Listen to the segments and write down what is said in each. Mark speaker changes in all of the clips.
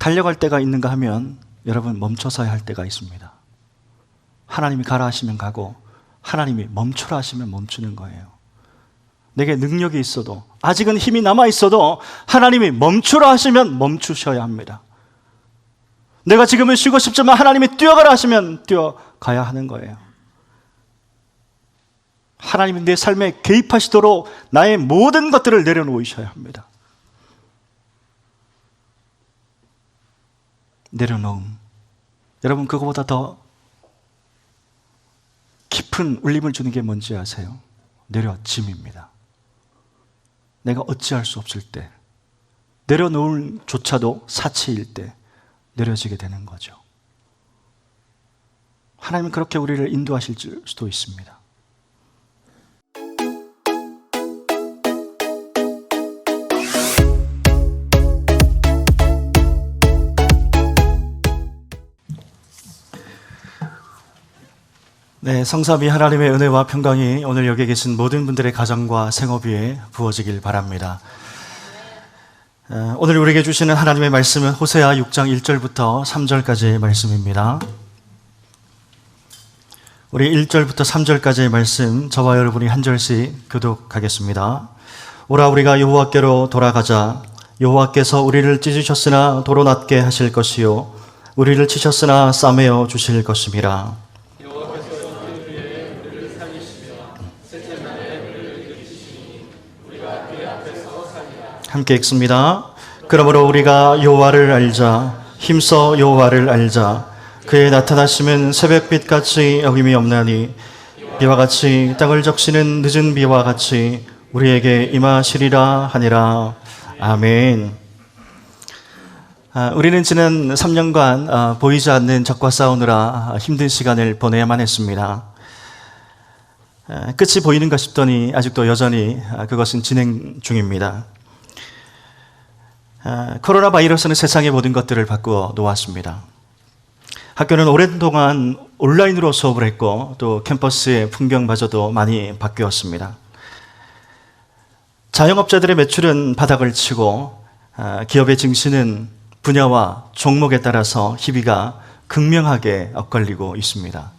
Speaker 1: 달려갈 때가 있는가 하면 여러분 멈춰서야 할 때가 있습니다. 하나님이 가라 하시면 가고 하나님이 멈추라 하시면 멈추는 거예요. 내게 능력이 있어도 아직은 힘이 남아 있어도 하나님이 멈추라 하시면 멈추셔야 합니다. 내가 지금은 쉬고 싶지만 하나님이 뛰어가라 하시면 뛰어가야 하는 거예요. 하나님이 내 삶에 개입하시도록 나의 모든 것들을 내려놓으셔야 합니다. 내려놓음. 여러분, 그거보다 더 깊은 울림을 주는 게 뭔지 아세요? 내려짐입니다. 내가 어찌할 수 없을 때, 내려놓을 조차도 사치일 때 내려지게 되는 거죠. 하나님은 그렇게 우리를 인도하실 수도 있습니다. 네, 성삼위 하나님의 은혜와 평강이 오늘 여기 계신 모든 분들의 가정과 생업 위에 부어지길 바랍니다. 오늘 우리에게 주시는 하나님의 말씀은 호세아 6장 1절부터 3절까지의 말씀입니다. 우리 1절부터 3절까지의 말씀 저와 여러분이 한 절씩 교독하겠습니다. 오라 우리가 여호와께로 돌아가자. 여호와께서 우리를 찢으셨으나 도로 낫게 하실 것이요 우리를 치셨으나 싸매어 주실 것임이라. 함께 읽습니다. 그러므로 우리가 여호와를 알자. 힘써 여호와를 알자. 그의 나타나심은 새벽빛같이 어김이 없나니 비와 같이 땅을 적시는 늦은 비와 같이 우리에게 임하시리라 하니라. 아멘. 우리는 지난 3년간 보이지 않는 적과 싸우느라 힘든 시간을 보내야만 했습니다. 끝이 보이는가 싶더니 아직도 여전히 그것은 진행 중입니다. 코로나 바이러스는 세상의 모든 것들을 바꾸어 놓았습니다. 학교는 오랜 동안 온라인으로 수업을 했고 또 캠퍼스의 풍경마저도 많이 바뀌었습니다. 자영업자들의 매출은 바닥을 치고 기업의 증시는 분야와 종목에 따라서 희비가 극명하게 엇갈리고 있습니다.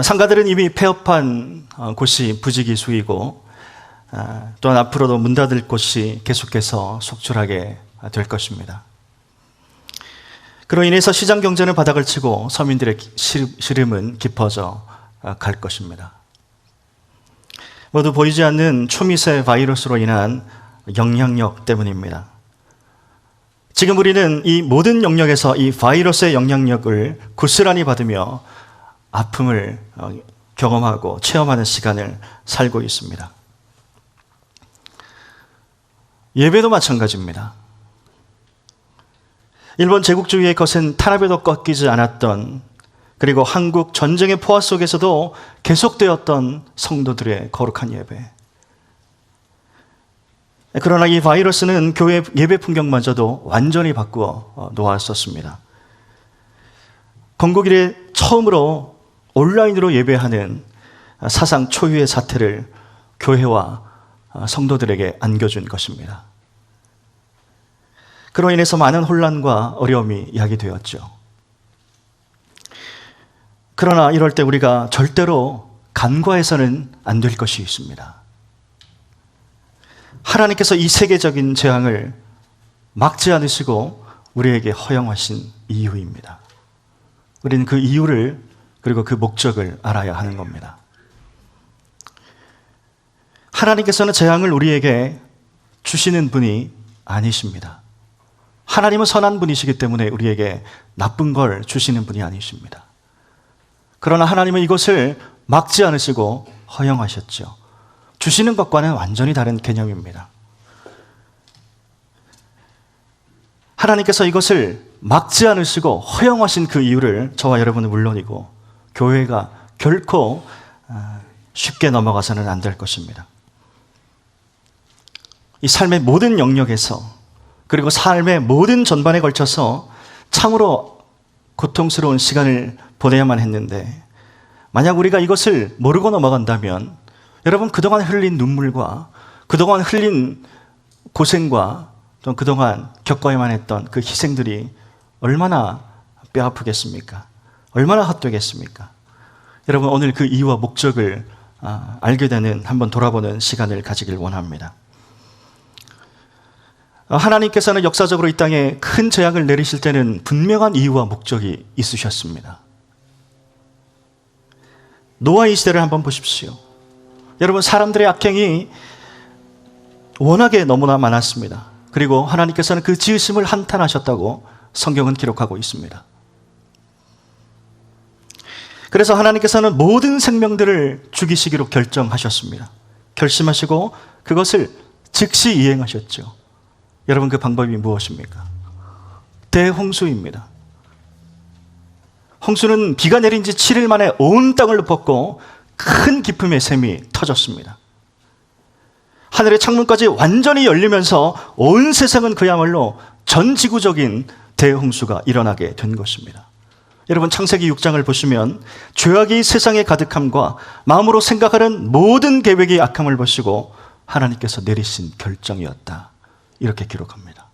Speaker 1: 상가들은 이미 폐업한 곳이 부지기수이고 또한 앞으로도 문 닫을 곳이 계속해서 속출하게 될 것입니다. 그로 인해서 시장 경제는 바닥을 치고 서민들의 시름은 깊어져 갈 것입니다. 모두 보이지 않는 초미세 바이러스로 인한 영향력 때문입니다. 지금 우리는 이 모든 영역에서 이 바이러스의 영향력을 고스란히 받으며 아픔을 경험하고 체험하는 시간을 살고 있습니다. 예배도 마찬가지입니다. 일본 제국주의의 거센 탄압에도 꺾이지 않았던, 그리고 한국 전쟁의 포화 속에서도 계속되었던 성도들의 거룩한 예배. 그러나 이 바이러스는 교회 예배 풍경마저도 완전히 바꾸어 놓았었습니다. 건국 이래 처음으로 온라인으로 예배하는 사상 초유의 사태를 교회와 성도들에게 안겨준 것입니다. 그로 인해서 많은 혼란과 어려움이 야기되었죠. 그러나 이럴 때 우리가 절대로 간과해서는 안 될 것이 있습니다. 하나님께서 이 세계적인 재앙을 막지 않으시고 우리에게 허용하신 이유입니다. 우리는 그 이유를 그리고 그 목적을 알아야 하는 겁니다. 하나님께서는 재앙을 우리에게 주시는 분이 아니십니다. 하나님은 선한 분이시기 때문에 우리에게 나쁜 걸 주시는 분이 아니십니다. 그러나 하나님은 이것을 막지 않으시고 허용하셨죠. 주시는 것과는 완전히 다른 개념입니다. 하나님께서 이것을 막지 않으시고 허용하신 그 이유를 저와 여러분은 물론이고 교회가 결코 쉽게 넘어가서는 안 될 것입니다. 이 삶의 모든 영역에서 그리고 삶의 모든 전반에 걸쳐서 참으로 고통스러운 시간을 보내야만 했는데 만약 우리가 이것을 모르고 여러분 그동안 흘린 눈물과 그동안 흘린 고생과 또 그동안 겪어야만 했던 그 희생들이 얼마나 뼈아프겠습니까? 얼마나 헛되겠습니까? 여러분, 오늘 그 이유와 목적을 알게 되는, 한번 돌아보는 시간을 가지길 원합니다. 하나님께서는 역사적으로 이 땅에 큰 재앙을 내리실 때는 분명한 이유와 목적이 있으셨습니다. 노아의 시대를 한번 보십시오. 여러분, 사람들의 악행이 워낙에 너무나 많았습니다. 그리고 하나님께서는 그 지으심을 한탄하셨다고 성경은 기록하고 있습니다. 그래서 하나님께서는 모든 생명들을 죽이시기로 결정하셨습니다. 결심하시고 그것을 즉시 이행하셨죠. 여러분, 그 방법이 무엇입니까? 대홍수입니다. 홍수는 비가 내린 지 7일 만에 온 땅을 덮고 큰 기품의 샘이 터졌습니다. 하늘의 창문까지 완전히 열리면서 온 세상은 그야말로 전 지구적인 대홍수가 일어나게 된 것입니다. 여러분, 창세기 6장을 보시면 죄악이 세상에 가득함과 마음으로 생각하는 모든 계획의 악함을 보시고 하나님께서 내리신 결정이었다, 이렇게 기록합니다.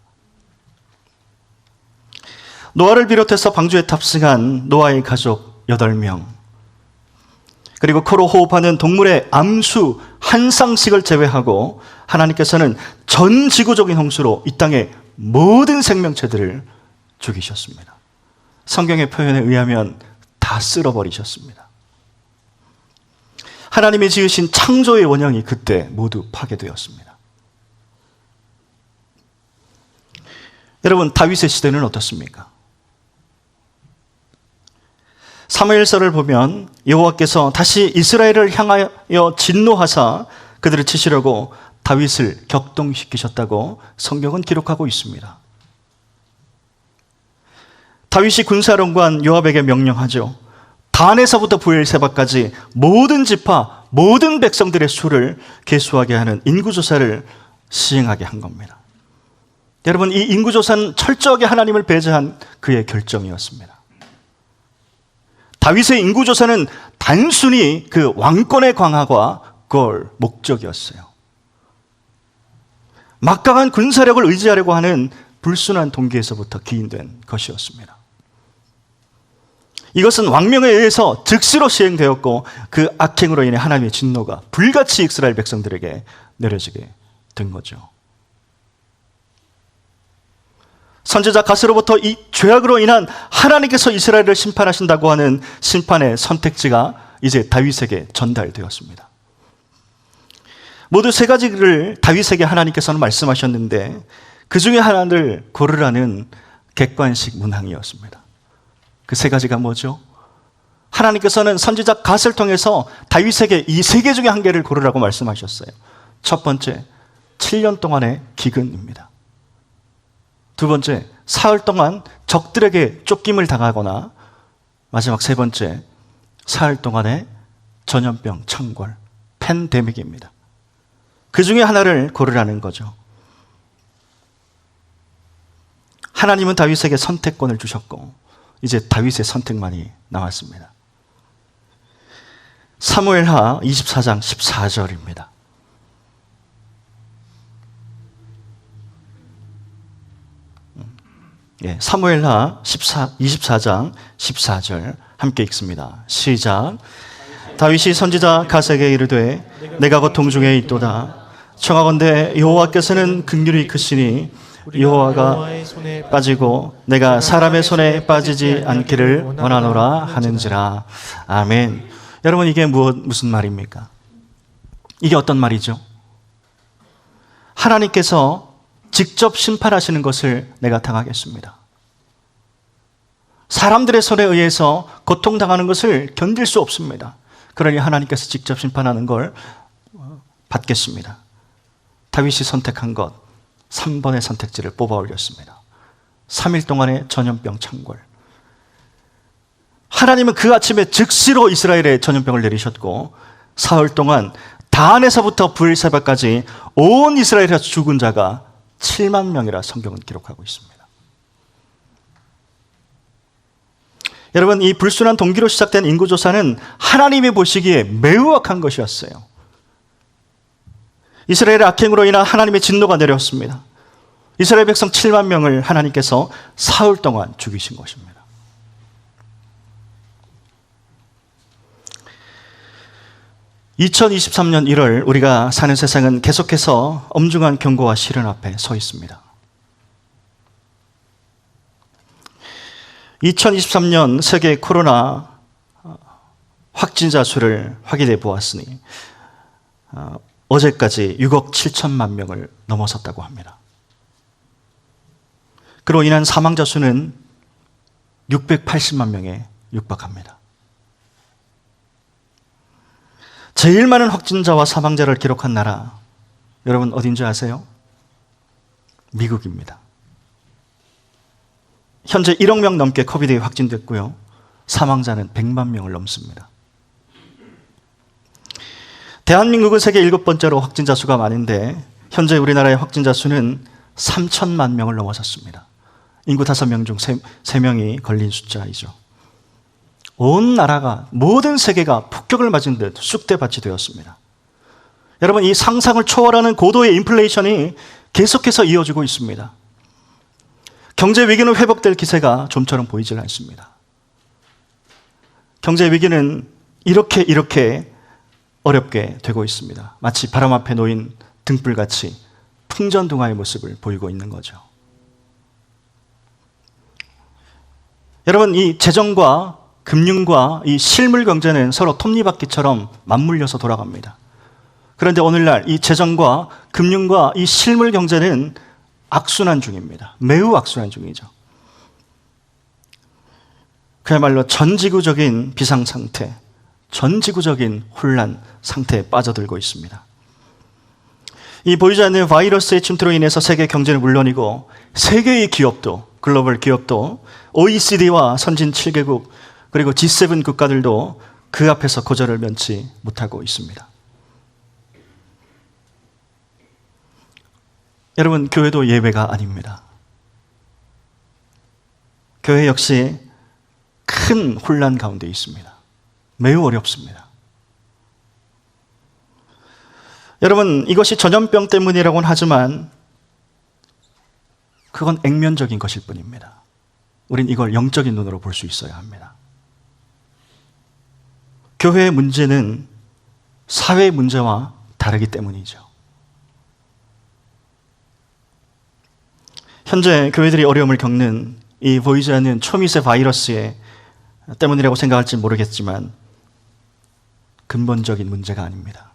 Speaker 1: 노아를 비롯해서 방주에 탑승한 노아의 가족 8명, 그리고 코로 호흡하는 동물의 암수 한 쌍씩을 제외하고 하나님께서는 전 지구적인 홍수로 이 땅의 모든 생명체들을 죽이셨습니다. 성경의 표현에 의하면 다 쓸어버리셨습니다. 하나님이 지으신 창조의 원형이 그때 모두 파괴되었습니다. 여러분, 다윗의 시대는 어떻습니까? 사무엘서를 보면 여호와께서 다시 이스라엘을 향하여 진노하사 그들을 치시려고 다윗을 격동시키셨다고 성경은 기록하고 있습니다. 다윗이 군사령관 요압에게 명령하죠. 단에서부터 브엘세바까지 모든 지파, 모든 백성들의 수를 계수하게 하는 인구조사를 시행하게 한 겁니다. 여러분, 이 인구조사는 철저하게 하나님을 배제한 그의 결정이었습니다. 다윗의 인구조사는 단순히 그 왕권의 강화가 그걸 목적이었어요. 막강한 군사력을 의지하려고 하는 불순한 동기에서부터 기인된 것이었습니다. 이것은 왕명에 의해서 즉시로 시행되었고 그 악행으로 인해 하나님의 진노가 불같이 이스라엘 백성들에게 내려지게 된 거죠. 선지자 가스로부터 이 죄악으로 인한 하나님께서 이스라엘을 심판하신다고 하는 심판의 선택지가 이제 다윗에게 전달되었습니다. 모두 세 가지를 다윗에게 하나님께서는 말씀하셨는데 그 중에 하나를 고르라는 객관식 문항이었습니다. 그 세 가지가 뭐죠? 하나님께서는 선지자 갓을 통해서 다윗에게 이 세 개 중에 한 개를 고르라고 말씀하셨어요. 첫 번째, 7년 동안의 기근입니다. 두 번째, 사흘 동안 적들에게 쫓김을 당하거나, 마지막 세 번째, 사흘 동안의 전염병 창궐, 팬데믹입니다. 그 중에 하나를 고르라는 거죠. 하나님은 다윗에게 선택권을 주셨고 이제 다윗의 선택만이 남았습니다. 사무엘하 24장 14절입니다. 사무엘하 24장 14절 함께 읽습니다. 시작. 다윗이 선지자 갓에게 이르되 내가 곧 동중에 있도다. 청하건대 여호와께서는 긍휼히 크시니 여호와가 빠지고 내가 사람의 손에 빠지지 않기를 원하노라 하는지라. 아멘. 여러분, 이게 무슨 말입니까? 이게 어떤 말이죠? 하나님께서 직접 심판하시는 것을 내가 당하겠습니다. 사람들의 손에 의해서 고통당하는 것을 견딜 수 없습니다. 그러니 하나님께서 직접 심판하는 걸 받겠습니다. 다윗이 선택한 것 3번의 선택지를 뽑아 올렸습니다. 3일 동안의 전염병 창궐. 하나님은 그 아침에 즉시로 이스라엘에 전염병을 내리셨고 사흘 동안 단에서부터 브엘세바까지 온 이스라엘에서 죽은 자가 7만 명이라 성경은 기록하고 있습니다. 여러분, 이 불순한 동기로 시작된 인구조사는 하나님이 보시기에 매우 악한 것이었어요. 이스라엘의 악행으로 인한 하나님의 진노가 내렸습니다. 이스라엘 백성 7만 명을 하나님께서 사흘 동안 죽이신 것입니다. (2023년 1월) 우리가 사는 세상은 계속해서 엄중한 경고와 시련 앞에 서 있습니다. 2023년 세계 코로나 확진자 수를 확인해 보았으니 어제까지 6억 7천만 명을 넘어섰다고 합니다. 그로 인한 사망자 수는 680만 명에 육박합니다. 제일 많은 확진자와 사망자를 기록한 나라, 여러분 어딘지 아세요? 미국입니다. 현재 1억 명 넘게 코비드에 확진됐고요. 사망자는 100만 명을 넘습니다. 대한민국은 세계 7번째로 확진자 수가 많은데 현재 우리나라의 확진자 수는 3천만 명을 넘어섰습니다. 인구 5명 중 3명이 걸린 숫자이죠. 온 나라가, 모든 세계가 폭격을 맞은 듯 쑥대밭이 되었습니다. 여러분, 이 상상을 초월하는 고도의 인플레이션이 계속해서 이어지고 있습니다. 경제 위기는 회복될 기세가 좀처럼 보이질 않습니다. 경제 위기는 이렇게 어렵게 되고 있습니다. 마치 바람 앞에 놓인 등불같이 풍전등화의 모습을 보이고 있는 거죠. 여러분, 이 재정과 금융과 이 실물 경제는 서로 톱니바퀴처럼 맞물려서 돌아갑니다. 그런데 오늘날 이 재정과 금융과 이 실물 경제는 악순환 중입니다. 매우 악순환 중이죠. 그야말로 전지구적인 비상상태, 전지구적인 혼란 상태에 빠져들고 있습니다. 이 보이지 않는 바이러스의 침투로 인해서 세계 경제는 물론이고 세계의 기업도, 글로벌 기업도, OECD와 선진 7개국 그리고 G7 국가들도 그 앞에서 고전을 면치 못하고 있습니다. 여러분, 교회도 예외가 아닙니다. 교회 역시 큰 혼란 가운데 있습니다. 매우 어렵습니다. 여러분, 이것이 전염병 때문이라고는 하지만 그건 액면적인 것일 뿐입니다. 우린 이걸 영적인 눈으로 볼 수 있어야 합니다. 교회의 문제는 사회의 문제와 다르기 때문이죠. 현재 교회들이 어려움을 겪는 이 보이지 않는 초미세 바이러스 때문이라고 생각할지 모르겠지만 근본적인 문제가 아닙니다.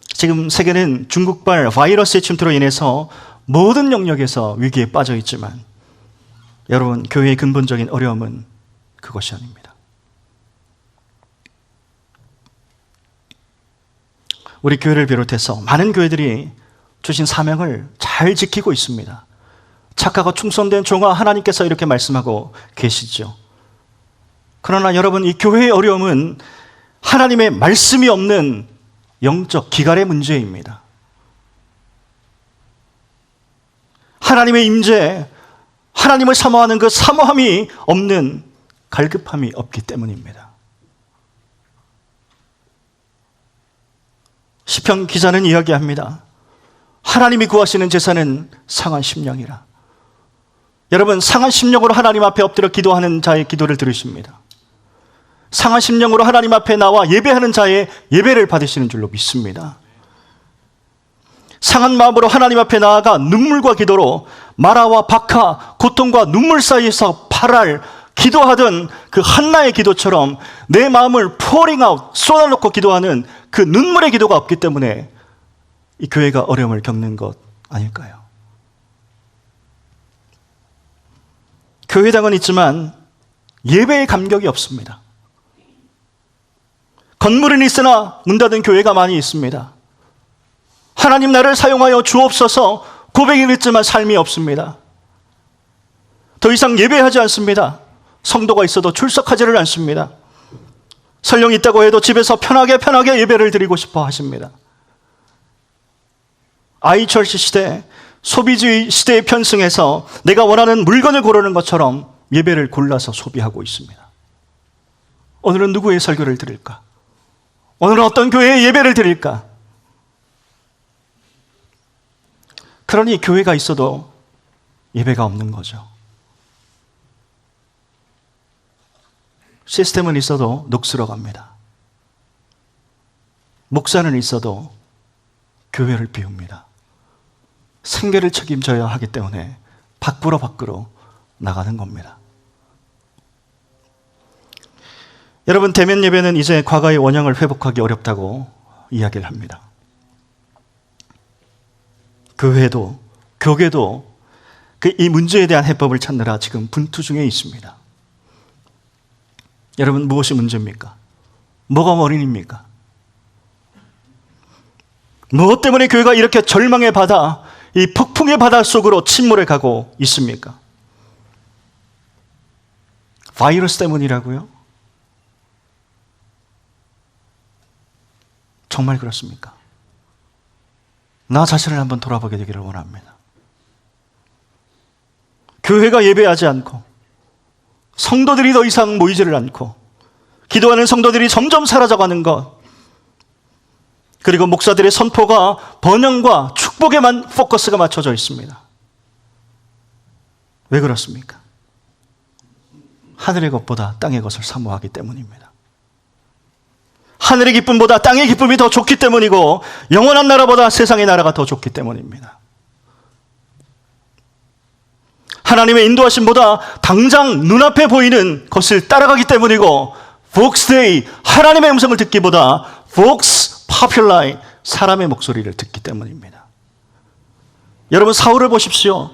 Speaker 1: 지금 세계는 중국발 바이러스의 침투로 인해서 모든 영역에서 위기에 빠져 있지만 여러분, 교회의 근본적인 어려움은 그것이 아닙니다. 우리 교회를 비롯해서 많은 교회들이 주신 사명을 잘 지키고 있습니다. 착하고 충성된 종아, 하나님께서 이렇게 말씀하고 계시죠. 그러나 여러분, 이 교회의 어려움은 하나님의 말씀이 없는 영적 기갈의 문제입니다. 하나님의 임재, 하나님을 사모하는 그 사모함이 없는 갈급함이 없기 때문입니다. 시편 기자는 이야기합니다. 하나님이 구하시는 제사는 상한 심령이라. 여러분, 상한 심령으로 하나님 앞에 엎드려 기도하는 자의 기도를 들으십니다. 상한 심령으로 하나님 앞에 나와 예배하는 자의 예배를 받으시는 줄로 믿습니다. 상한 마음으로 하나님 앞에 나아가 눈물과 기도로 마라와 박하, 고통과 눈물 사이에서 발할 기도하던 그 한나의 기도처럼 내 마음을 pouring out, 쏟아놓고 기도하는 그 눈물의 기도가 없기 때문에 이 교회가 어려움을 겪는 것 아닐까요? 교회당은 있지만 예배의 감격이 없습니다. 건물은 있으나 문 닫은 교회가 많이 있습니다. 하나님 나를 사용하여 주옵소서 고백이 있지만 삶이 없습니다. 더 이상 예배하지 않습니다. 성도가 있어도 출석하지를 않습니다. 설령 있다고 해도 집에서 편하게 예배를 드리고 싶어 하십니다. 아이철시 시대, 소비주의 시대에 편승해서 내가 원하는 물건을 고르는 것처럼 예배를 골라서 소비하고 있습니다. 오늘은 누구의 설교를 들을까? 오늘은 어떤 교회의 예배를 드릴까? 그러니 교회가 있어도 예배가 없는 거죠. 시스템은 있어도 녹슬어 갑니다. 목사는 있어도 교회를 비웁니다. 생계를 책임져야 하기 때문에 밖으로 나가는 겁니다. 여러분, 대면 예배는 이제 과거의 원형을 회복하기 어렵다고 이야기를 합니다. 교회도 교계도 이 문제에 대한 해법을 찾느라 지금 분투 중에 있습니다. 여러분, 무엇이 문제입니까? 뭐가 원인입니까? 무엇 때문에 교회가 이렇게 절망의 바다, 이 폭풍의 바다 속으로 침몰해 가고 있습니까? 바이러스 때문이라고요? 정말 그렇습니까? 나 자신을 한번 돌아보게 되기를 원합니다. 교회가 예배하지 않고 성도들이 더 이상 모이지를 않고 기도하는 성도들이 점점 사라져가는 것, 그리고 목사들의 선포가 번영과 축복에만 포커스가 맞춰져 있습니다. 왜 그렇습니까? 하늘의 것보다 땅의 것을 사모하기 때문입니다. 하늘의 기쁨보다 땅의 기쁨이 더 좋기 때문이고 영원한 나라보다 세상의 나라가 더 좋기 때문입니다. 하나님의 인도하심보다 당장 눈앞에 보이는 것을 따라가기 때문이고, 복스데이, 하나님의 음성을 듣기보다 복스 파퓰라이, 사람의 목소리를 듣기 때문입니다. 여러분, 사울을 보십시오.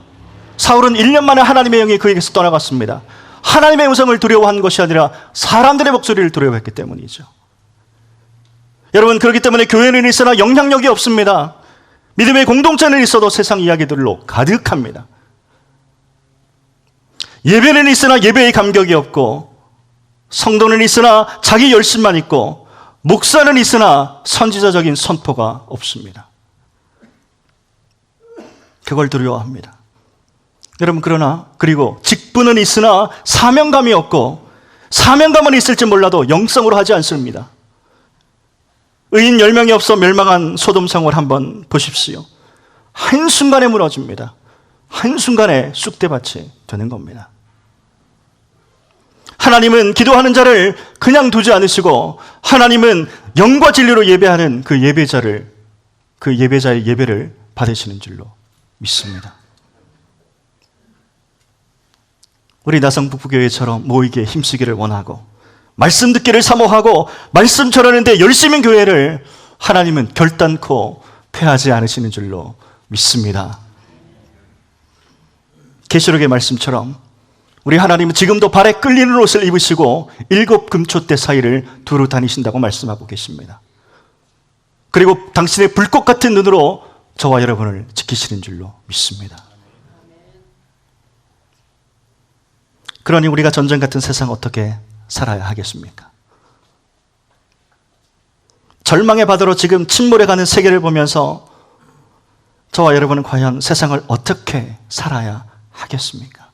Speaker 1: 사울은 1년 만에 하나님의 영이 그에게서 떠나갔습니다. 하나님의 음성을 두려워한 것이 아니라 사람들의 목소리를 두려워했기 때문이죠. 여러분, 그렇기 때문에 교회는 있으나 영향력이 없습니다. 믿음의 공동체는 있어도 세상 이야기들로 가득합니다. 예배는 있으나 예배의 감격이 없고, 성도는 있으나 자기 열심만 있고, 목사는 있으나 선지자적인 선포가 없습니다. 그걸 두려워합니다. 여러분, 그리고 직분은 있으나 사명감이 없고, 사명감은 있을지 몰라도 영성으로 하지 않습니다. 의인 10명이 없어 멸망한 소돔 성을 한번 보십시오. 한순간에 무너집니다. 한순간에 쑥대밭이 되는 겁니다. 하나님은 기도하는 자를 그냥 두지 않으시고, 하나님은 영과 진리로 예배하는 그 예배자의 예배를 받으시는 줄로 믿습니다. 우리 나성북부교회처럼 모이기에 힘쓰기를 원하고, 말씀 듣기를 사모하고, 말씀 전하는데 열심인 교회를 하나님은 결단코 폐하지 않으시는 줄로 믿습니다. 계시록의 말씀처럼 우리 하나님은 지금도 발에 끌리는 옷을 입으시고 7 금초대 사이를 두루 다니신다고 말씀하고 계십니다. 그리고 당신의 불꽃 같은 눈으로 저와 여러분을 지키시는 줄로 믿습니다. 그러니 우리가 전쟁 같은 세상 어떻게 살아야 하겠습니까? 절망의 바다로 지금 침몰해가는 세계를 보면서 저와 여러분은 과연 세상을 어떻게 살아야 하겠습니까?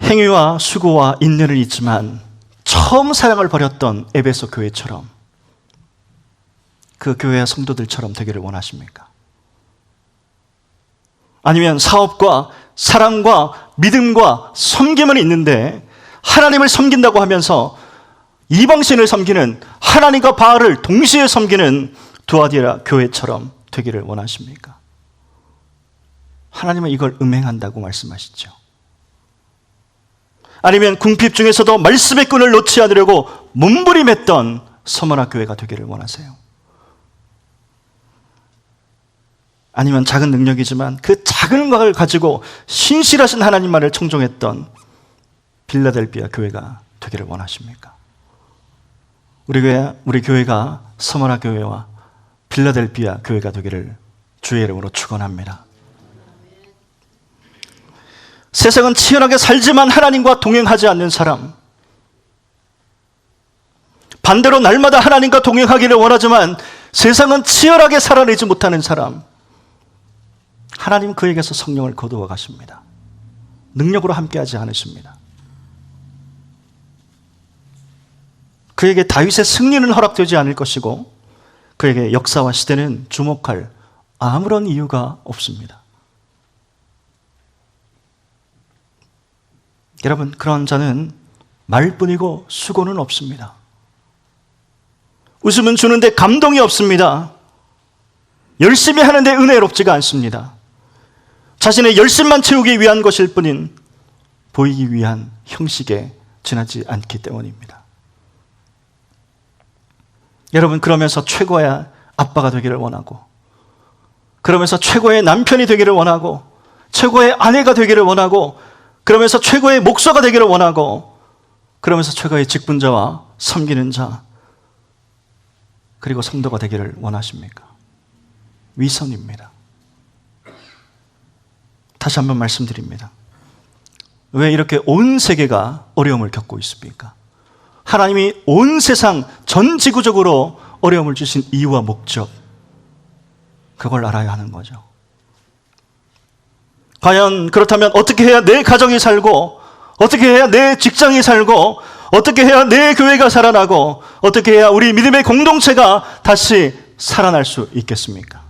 Speaker 1: 행위와 수고와 인내는 있지만 처음 사랑을 버렸던 에베소 교회처럼, 그 교회의 성도들처럼 되기를 원하십니까? 아니면 사업과 사랑과 믿음과 섬김은 있는데 하나님을 섬긴다고 하면서 이방신을 섬기는, 하나님과 바알을 동시에 섬기는 두아디라 교회처럼 되기를 원하십니까? 하나님은 이걸 음행한다고 말씀하시죠. 아니면 궁핍 중에서도 말씀의 끈을 놓지 않으려고 몸부림했던 서머나 교회가 되기를 원하세요? 아니면 작은 능력이지만 그 작은 것을 가지고 신실하신 하나님만을 청종했던 빌라델비아 교회가 되기를 원하십니까? 우리 교회가 서머나 교회와 빌라델비아 교회가 되기를 주의 이름으로 축원합니다. 세상은 치열하게 살지만 하나님과 동행하지 않는 사람, 반대로 날마다 하나님과 동행하기를 원하지만 세상은 치열하게 살아내지 못하는 사람, 하나님 그에게서 성령을 거두어 가십니다. 능력으로 함께하지 않으십니다. 그에게 다윗의 승리는 허락되지 않을 것이고 그에게 역사와 시대는 주목할 아무런 이유가 없습니다. 여러분, 그런 자는 말뿐이고 수고는 없습니다. 웃음은 주는데 감동이 없습니다. 열심히 하는데 은혜롭지가 않습니다. 자신의 열심만 채우기 위한 것일 뿐인 보이기 위한 형식에 지나지 않기 때문입니다. 여러분, 그러면서 최고의 아빠가 되기를 원하고, 그러면서 최고의 남편이 되기를 원하고, 최고의 아내가 되기를 원하고, 그러면서 최고의 목사가 되기를 원하고, 그러면서 최고의 직분자와 섬기는 자, 그리고 성도가 되기를 원하십니까? 위선입니다. 다시 한번 말씀드립니다. 왜 이렇게 온 세계가 어려움을 겪고 있습니까? 하나님이 온 세상 전 지구적으로 어려움을 주신 이유와 목적, 그걸 알아야 하는 거죠. 과연 그렇다면 어떻게 해야 내 가정이 살고, 어떻게 해야 내 직장이 살고, 어떻게 해야 내 교회가 살아나고, 어떻게 해야 우리 믿음의 공동체가 다시 살아날 수 있겠습니까?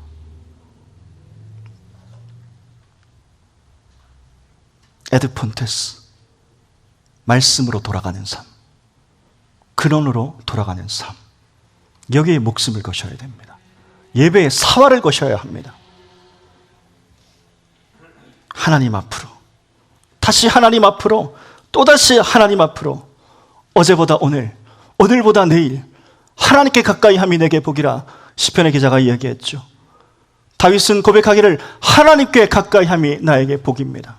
Speaker 1: 에드폰테스, 말씀으로 돌아가는 삶, 근원으로 돌아가는 삶, 여기에 목숨을 거셔야 됩니다. 예배에 사활을 거셔야 합니다. 하나님 앞으로, 다시 하나님 앞으로, 또다시 하나님 앞으로, 어제보다 오늘, 오늘보다 내일 하나님께 가까이 함이 내게 복이라 시편의 기자가 이야기했죠. 다윗은 고백하기를 하나님께 가까이 함이 나에게 복입니다.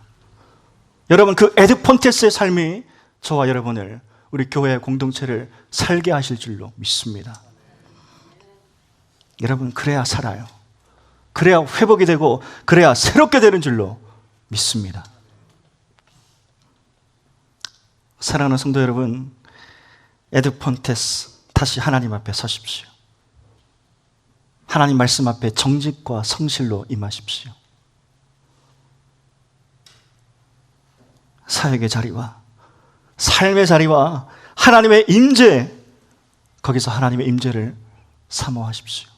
Speaker 1: 여러분, 그 에드폰테스의 삶이 저와 여러분을, 우리 교회의 공동체를 살게 하실 줄로 믿습니다. 여러분, 그래야 살아요. 그래야 회복이 되고, 그래야 새롭게 되는 줄로 믿습니다. 사랑하는 성도 여러분, 에드폰테스, 다시 하나님 앞에 서십시오. 하나님 말씀 앞에 정직과 성실로 임하십시오. 사역의 자리와 삶의 자리와 하나님의 임재, 거기서 하나님의 임재를 사모하십시오.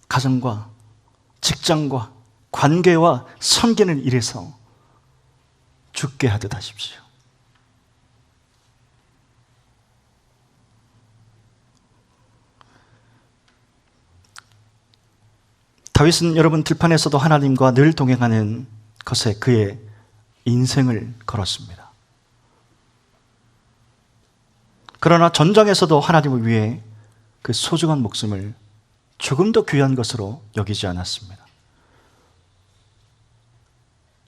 Speaker 1: 가정과 직장과 관계와 섬기는 일에서 죽게 하듯 하십시오. 다윗은 여러분 들판에서도 하나님과 늘 동행하는 것에 그의 인생을 걸었습니다. 그러나 전장에서도 하나님을 위해 그 소중한 목숨을 조금도 귀한 것으로 여기지 않았습니다.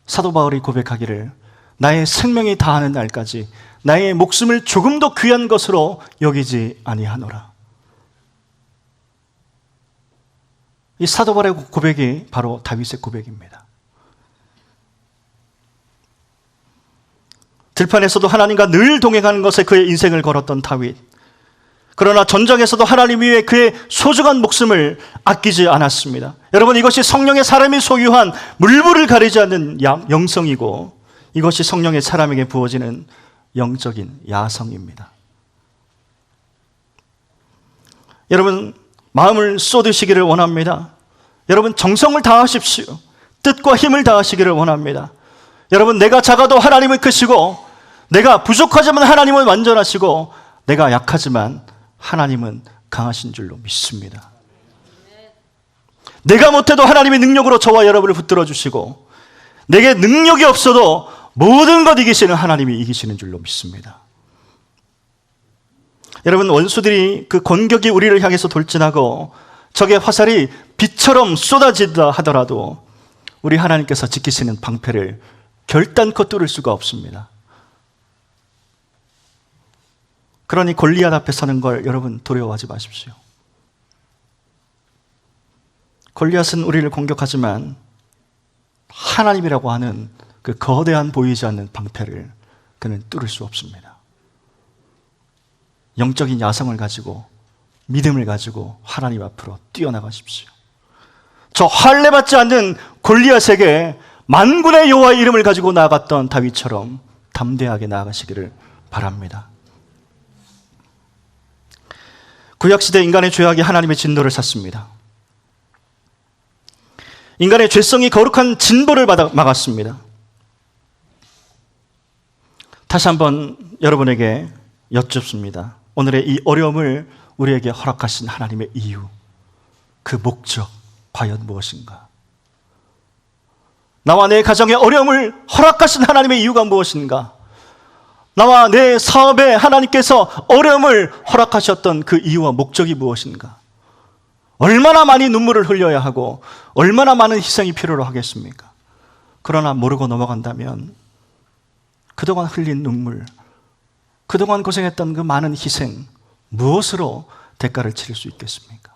Speaker 1: 사도 바울이 고백하기를 나의 생명이 다하는 날까지 나의 목숨을 조금도 귀한 것으로 여기지 아니하노라. 이 사도 바울의 고백이 바로 다윗의 고백입니다. 들판에서도 하나님과 늘 동행하는 것에 그의 인생을 걸었던 다윗. 그러나 전장에서도 하나님 위해 그의 소중한 목숨을 아끼지 않았습니다. 여러분, 이것이 성령의 사람이 소유한 물불을 가리지 않는 영성이고, 이것이 성령의 사람에게 부어지는 영적인 야성입니다. 여러분, 마음을 쏟으시기를 원합니다. 여러분, 정성을 다하십시오. 뜻과 힘을 다하시기를 원합니다. 여러분, 내가 작아도 하나님은 크시고, 내가 부족하지만 하나님은 완전하시고, 내가 약하지만 하나님은 강하신 줄로 믿습니다. 내가 못해도 하나님의 능력으로 저와 여러분을 붙들어 주시고, 내게 능력이 없어도 모든 것 이기시는 하나님이 이기시는 줄로 믿습니다. 여러분, 원수들이 그 공격이 우리를 향해서 돌진하고 적의 화살이 빛처럼 쏟아지다 하더라도 우리 하나님께서 지키시는 방패를 결단코 뚫을 수가 없습니다. 그러니 골리앗 앞에 서는 걸 여러분 두려워하지 마십시오. 골리앗은 우리를 공격하지만 하나님이라고 하는 그 거대한 보이지 않는 방패를 그는 뚫을 수 없습니다. 영적인 야성을 가지고 믿음을 가지고 하나님 앞으로 뛰어나가십시오. 저 할례받지 않는 골리앗에게 만군의 여호와의 이름을 가지고 나아갔던 다윗처럼 담대하게 나아가시기를 바랍니다. 구약시대 인간의 죄악이 하나님의 진노를 샀습니다. 인간의 죄성이 거룩한 진보를 막았습니다. 다시 한번 여러분에게 여쭙습니다. 오늘의 이 어려움을 우리에게 허락하신 하나님의 이유, 그 목적 과연 무엇인가? 나와 내 가정의 어려움을 허락하신 하나님의 이유가 무엇인가? 나와 내 사업에 하나님께서 어려움을 허락하셨던 그 이유와 목적이 무엇인가? 얼마나 많이 눈물을 흘려야 하고 얼마나 많은 희생이 필요로 하겠습니까? 그러나 모르고 넘어간다면 그동안 흘린 눈물, 그동안 고생했던 그 많은 희생, 무엇으로 대가를 치를 수 있겠습니까?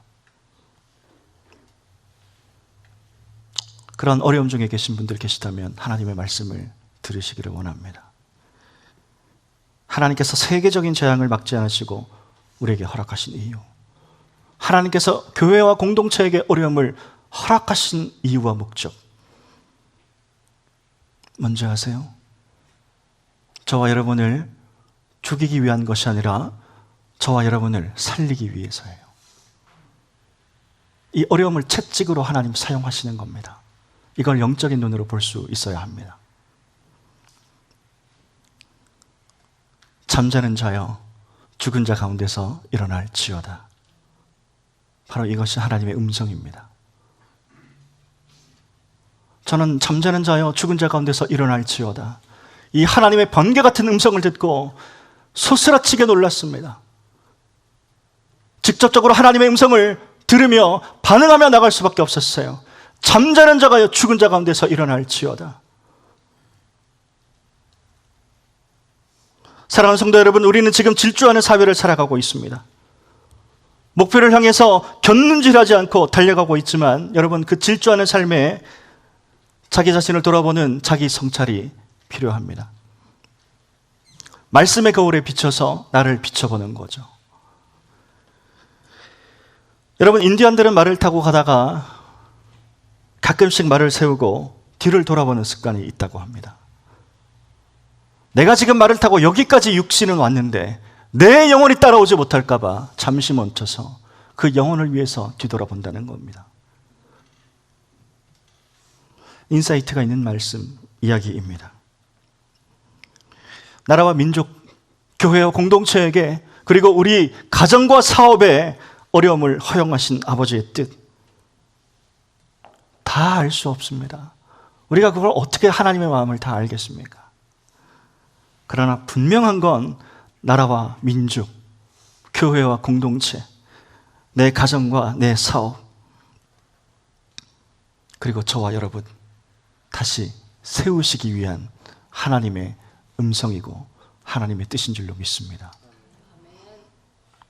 Speaker 1: 그런 어려움 중에 계신 분들 계시다면 하나님의 말씀을 들으시기를 원합니다. 하나님께서 세계적인 재앙을 막지 않으시고 우리에게 허락하신 이유, 하나님께서 교회와 공동체에게 어려움을 허락하신 이유와 목적, 뭔지 아세요? 저와 여러분을 죽이기 위한 것이 아니라 저와 여러분을 살리기 위해서예요. 이 어려움을 채찍으로 하나님 사용하시는 겁니다. 이걸 영적인 눈으로 볼 수 있어야 합니다. 잠자는 자여 죽은 자 가운데서 일어날지어다. 바로 이것이 하나님의 음성입니다. 저는 잠자는 자여 죽은 자 가운데서 일어날지어다, 이 하나님의 번개 같은 음성을 듣고 소스라치게 놀랐습니다. 직접적으로 하나님의 음성을 들으며 반응하며 나갈 수밖에 없었어요. 잠자는 자가여 죽은 자 가운데서 일어날지어다. 사랑하는 성도 여러분, 우리는 지금 질주하는 사회를 살아가고 있습니다. 목표를 향해서 곁눈질하지 않고 달려가고 있지만 여러분, 그 질주하는 삶에 자기 자신을 돌아보는 자기 성찰이 필요합니다. 말씀의 거울에 비춰서 나를 비춰보는 거죠. 여러분, 인디언들은 말을 타고 가다가 가끔씩 말을 세우고 뒤를 돌아보는 습관이 있다고 합니다. 내가 지금 말을 타고 여기까지 육신은 왔는데 내 영혼이 따라오지 못할까 봐 잠시 멈춰서 그 영혼을 위해서 뒤돌아본다는 겁니다. 인사이트가 있는 말씀, 이야기입니다. 나라와 민족, 교회와 공동체에게, 그리고 우리 가정과 사업에 어려움을 허용하신 아버지의 뜻, 다 알 수 없습니다. 우리가 그걸 어떻게 하나님의 마음을 다 알겠습니까? 그러나 분명한 건 나라와 민족, 교회와 공동체, 내 가정과 내 사업, 그리고 저와 여러분 다시 세우시기 위한 하나님의 음성이고 하나님의 뜻인 줄로 믿습니다.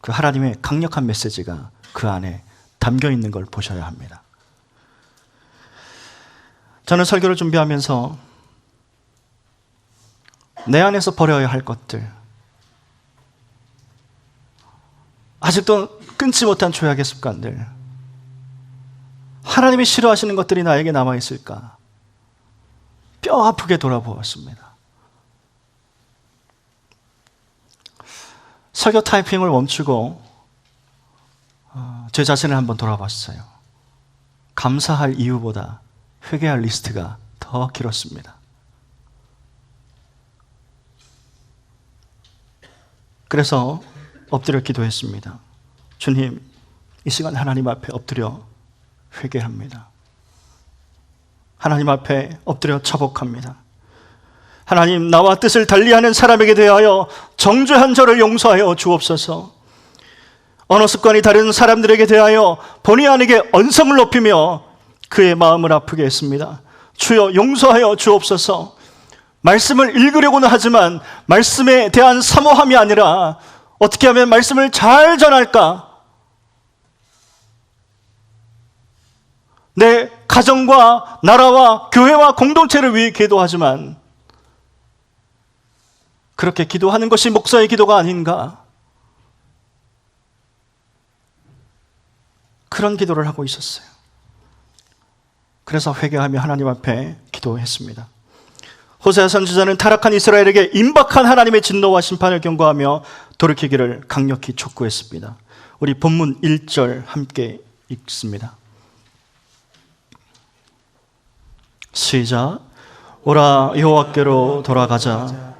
Speaker 1: 그 하나님의 강력한 메시지가 그 안에 담겨 있는 걸 보셔야 합니다. 저는 설교를 준비하면서 내 안에서 버려야 할 것들, 아직도 끊지 못한 죄악의 습관들, 하나님이 싫어하시는 것들이 나에게 남아있을까 뼈 아프게 돌아보았습니다. 설교 타이핑을 멈추고 제 자신을 한번 돌아봤어요. 감사할 이유보다 회개할 리스트가 더 길었습니다. 그래서 엎드려 기도했습니다. 주님, 이 시간 하나님 앞에 엎드려 회개합니다. 하나님 앞에 엎드려 자복합니다. 하나님, 나와 뜻을 달리하는 사람에게 대하여 정죄한 저를 용서하여 주옵소서. 언어 습관이 다른 사람들에게 대하여 본의 아니게 언성을 높이며 그의 마음을 아프게 했습니다. 주여 용서하여 주옵소서. 말씀을 읽으려고는 하지만 말씀에 대한 사모함이 아니라 어떻게 하면 말씀을 잘 전할까? 내 가정과 나라와 교회와 공동체를 위해 기도하지만 그렇게 기도하는 것이 목사의 기도가 아닌가? 그런 기도를 하고 있었어요. 그래서 회개하며 하나님 앞에 기도했습니다. 호세아 선지자는 타락한 이스라엘에게 임박한 하나님의 진노와 심판을 경고하며 돌이키기를 강력히 촉구했습니다. 우리 본문 1절 함께 읽습니다. 시작. 오라 여호와께로 돌아가자.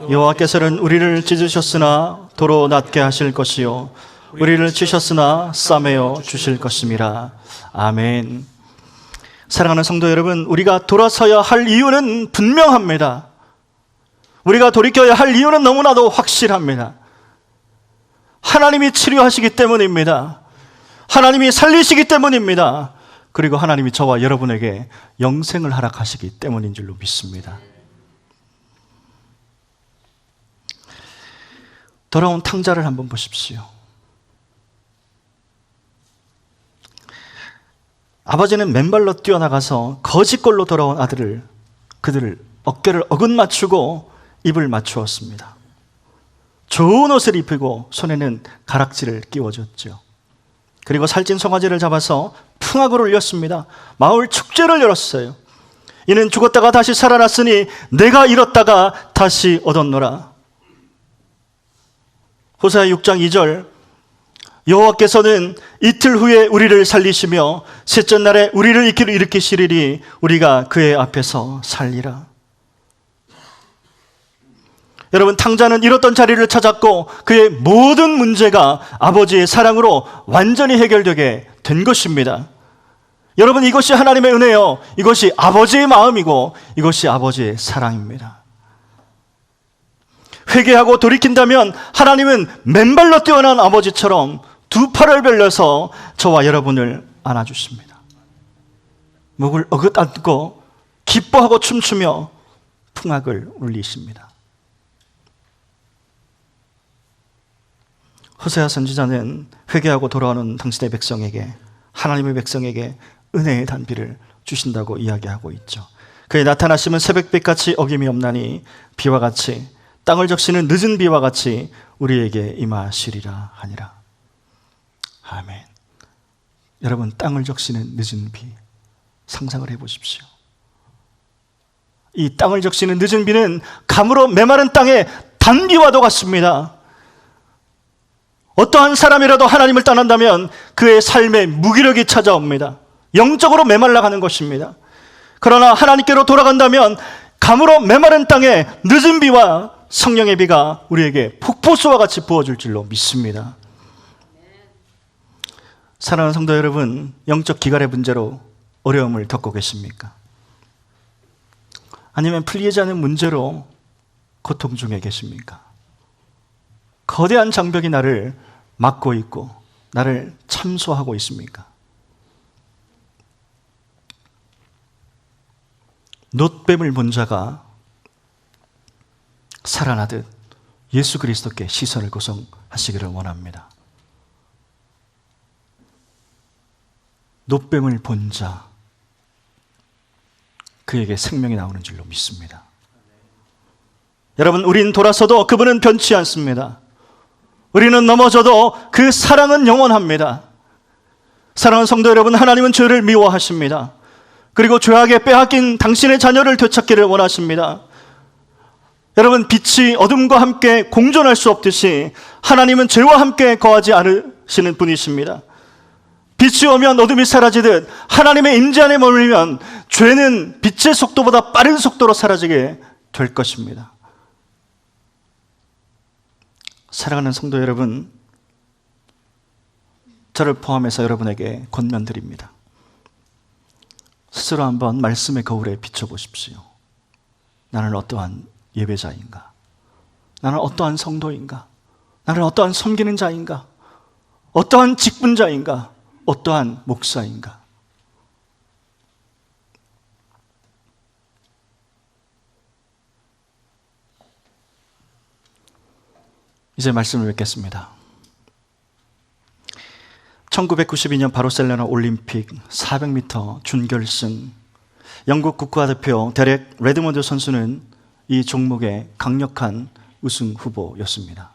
Speaker 1: 여호와께서는 우리를 찢으셨으나 도로 낫게 하실 것이요 우리를 치셨으나 싸매어 주실 것임이라. 아멘. 사랑하는 성도 여러분, 우리가 돌아서야 할 이유는 분명합니다. 우리가 돌이켜야 할 이유는 너무나도 확실합니다. 하나님이 치료하시기 때문입니다. 하나님이 살리시기 때문입니다. 그리고 하나님이 저와 여러분에게 영생을 허락하시기 때문인 줄로 믿습니다. 돌아온 탕자를 한번 보십시오. 아버지는 맨발로 뛰어나가서 거짓골로 돌아온 그들을 어깨를 어긋맞추고 입을 맞추었습니다. 좋은 옷을 입히고 손에는 가락지를 끼워줬죠. 그리고 살찐 송아지를 잡아서 풍악을 울렸습니다. 마을 축제를 열었어요. 이는 죽었다가 다시 살아났으니 내가 잃었다가 다시 얻었노라. 호세아 6장 2절, 여호와께서는 이틀 후에 우리를 살리시며 셋째 날에 우리를 일으키시리니 우리가 그의 앞에서 살리라. 여러분, 탕자는 잃었던 자리를 찾았고 그의 모든 문제가 아버지의 사랑으로 완전히 해결되게 된 것입니다. 여러분, 이것이 하나님의 은혜요, 이것이 아버지의 마음이고 이것이 아버지의 사랑입니다. 회개하고 돌이킨다면 하나님은 맨발로 뛰어난 아버지처럼 두 팔을 벌려서 저와 여러분을 안아주십니다. 목을 어긋안고 기뻐하고 춤추며 풍악을 울리십니다. 호세아 선지자는 회개하고 돌아오는 당신의 백성에게, 하나님의 백성에게 은혜의 단비를 주신다고 이야기하고 있죠. 그의 나타나심은 새벽빛같이 어김이 없나니 비와 같이, 땅을 적시는 늦은 비와 같이 우리에게 임하시리라 하니라. 아멘. 여러분, 땅을 적시는 늦은 비 상상을 해보십시오. 이 땅을 적시는 늦은 비는 가물어 메마른 땅에 단비와도 같습니다. 어떠한 사람이라도 하나님을 떠난다면 그의 삶에 무기력이 찾아옵니다. 영적으로 메말라가는 것입니다. 그러나 하나님께로 돌아간다면 가물어 메마른 땅에 늦은 비와 성령의 비가 우리에게 폭포수와 같이 부어줄 줄로 믿습니다. 사랑하는 성도 여러분, 영적 기갈의 문제로 어려움을 겪고 계십니까? 아니면 풀리지 않은 문제로 고통 중에 계십니까? 거대한 장벽이 나를 막고 있고 나를 참소하고 있습니까? 놋뱀을 본 자가 살아나듯 예수 그리스도께 시선을 고정하시기를 원합니다. 놋뱀을 본 자, 그에게 생명이 나오는 줄로 믿습니다. 여러분, 우린 돌아서도 그분은 변치 않습니다. 우리는 넘어져도 그 사랑은 영원합니다. 사랑하는 성도 여러분, 하나님은 죄를 미워하십니다. 그리고 죄악에 빼앗긴 당신의 자녀를 되찾기를 원하십니다. 여러분, 빛이 어둠과 함께 공존할 수 없듯이 하나님은 죄와 함께 거하지 않으시는 분이십니다. 빛이 오면 어둠이 사라지듯 하나님의 임재 안에 머물면 죄는 빛의 속도보다 빠른 속도로 사라지게 될 것입니다. 사랑하는 성도 여러분, 저를 포함해서 여러분에게 권면드립니다. 스스로 한번 말씀의 거울에 비춰보십시오. 나는 어떠한 예배자인가? 나는 어떠한 성도인가? 나는 어떠한 섬기는 자인가? 어떠한 직분자인가? 어떠한 목사인가? 이제 말씀을 뵙겠습니다. 1992년 바르셀로나 올림픽 400m 준결승, 영국 국가대표 데렉 레드먼드 선수는 이 종목의 강력한 우승 후보였습니다.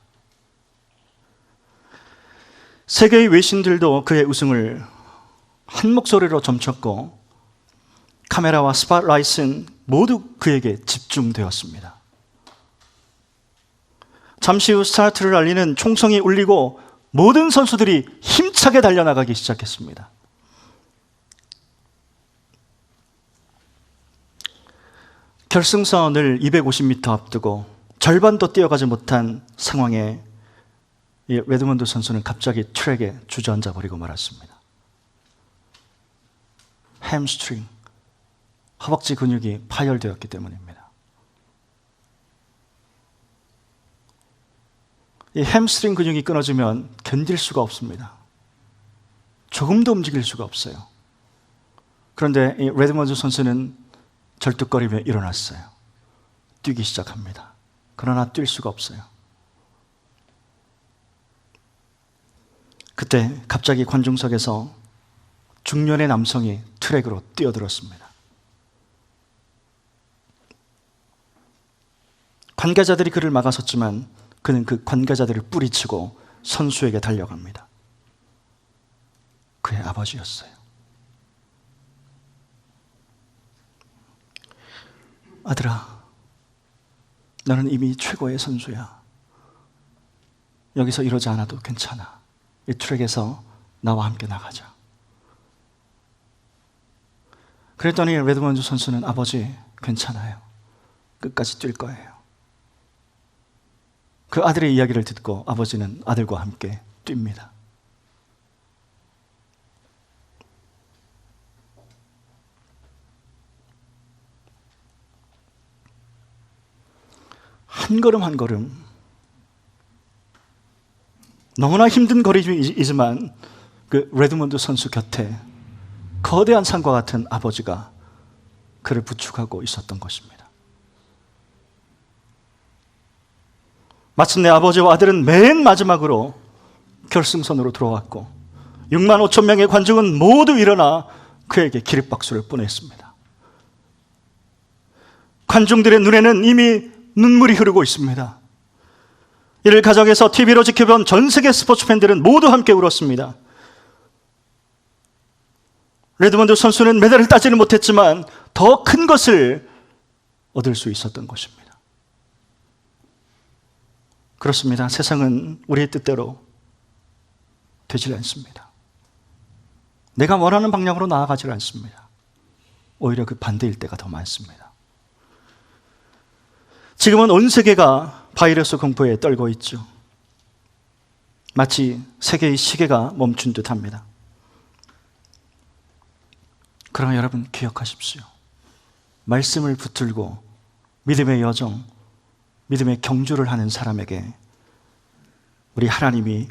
Speaker 1: 세계의 외신들도 그의 우승을 한 목소리로 점쳤고 카메라와 스팟라이트는 모두 그에게 집중되었습니다. 잠시 후 스타트를 알리는 총성이 울리고 모든 선수들이 힘차게 달려나가기 시작했습니다. 결승선을 250m 앞두고 절반도 뛰어가지 못한 상황에 이 레드몬드 선수는 갑자기 트랙에 주저앉아 버리고 말았습니다. 햄스트링, 허벅지 근육이 파열되었기 때문입니다. 이 햄스트링 근육이 끊어지면 견딜 수가 없습니다. 조금도 움직일 수가 없어요. 그런데 이 레드몬드 선수는 절뚝거리며 일어났어요. 뛰기 시작합니다. 그러나 뛸 수가 없어요. 그때 갑자기 관중석에서 중년의 남성이 트랙으로 뛰어들었습니다. 관계자들이 그를 막아섰지만 그는 그 관계자들을 뿌리치고 선수에게 달려갑니다. 그의 아버지였어요. 아들아, 너는 이미 최고의 선수야. 여기서 이러지 않아도 괜찮아. 이 트랙에서 나와 함께 나가자. 그랬더니 레드몬드 선수는 아버지, 괜찮아요. 끝까지 뛸 거예요. 그 아들의 이야기를 듣고 아버지는 아들과 함께 뜁니다. 한 걸음 한 걸음 너무나 힘든 거리이지만 그 레드몬드 선수 곁에 거대한 산과 같은 아버지가 그를 부축하고 있었던 것입니다. 마침내 아버지와 아들은 맨 마지막으로 결승선으로 들어왔고 6만 5천 명의 관중은 모두 일어나 그에게 기립박수를 보냈습니다. 관중들의 눈에는 이미 눈물이 흐르고 있습니다. 이를 가정에서 TV로 지켜본 전 세계 스포츠 팬들은 모두 함께 울었습니다. 레드몬드 선수는 메달을 따지는 못했지만 더 큰 것을 얻을 수 있었던 것입니다. 그렇습니다. 세상은 우리의 뜻대로 되질 않습니다. 내가 원하는 방향으로 나아가질 않습니다. 오히려 그 반대일 때가 더 많습니다. 지금은 온 세계가 바이러스 공포에 떨고 있죠. 마치 세계의 시계가 멈춘 듯합니다. 그러나 여러분 기억하십시오. 말씀을 붙들고 믿음의 여정, 믿음의 경주를 하는 사람에게 우리 하나님이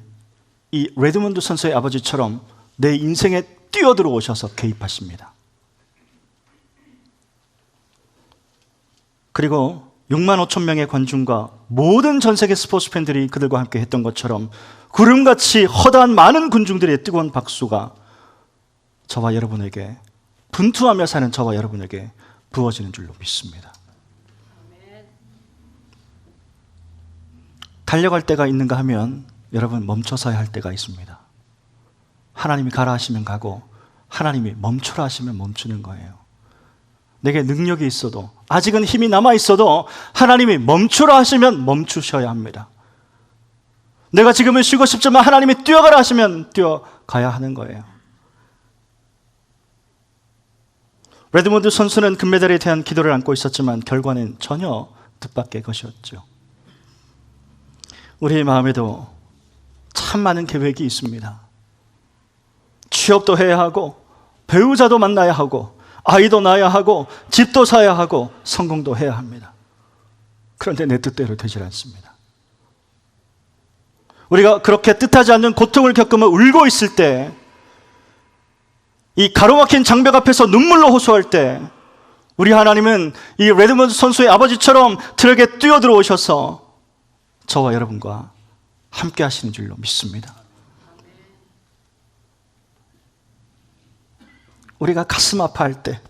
Speaker 1: 이 레드몬드 선수의 아버지처럼 내 인생에 뛰어들어오셔서 개입하십니다. 그리고 6만 5천 명의 관중과 모든 전 세계 스포츠 팬들이 그들과 함께 했던 것처럼 구름같이 허다한 많은 군중들의 뜨거운 박수가 저와 여러분에게, 분투하며 사는 저와 여러분에게 부어지는 줄로 믿습니다. 달려갈 때가 있는가 하면 여러분 멈춰서야 할 때가 있습니다. 하나님이 가라 하시면 가고 하나님이 멈추라 하시면 멈추는 거예요. 내게 능력이 있어도, 아직은 힘이 남아 있어도 하나님이 멈추라 하시면 멈추셔야 합니다. 내가 지금은 쉬고 싶지만 하나님이 뛰어가라 하시면 뛰어가야 하는 거예요. 레드몬드 선수는 금메달에 대한 기도를 안고 있었지만 결과는 전혀 뜻밖의 것이었죠. 우리의 마음에도 참 많은 계획이 있습니다. 취업도 해야 하고, 배우자도 만나야 하고, 아이도 낳아야 하고, 집도 사야 하고, 성공도 해야 합니다. 그런데 내 뜻대로 되질 않습니다. 우리가 그렇게 뜻하지 않는 고통을 겪으며 울고 있을 때, 이 가로막힌 장벽 앞에서 눈물로 호소할 때, 우리 하나님은 이 레드몬드 선수의 아버지처럼 트랙에 뛰어들어오셔서 저와 여러분과 함께 하시는 줄로 믿습니다. 우리가 가슴 아파할 때,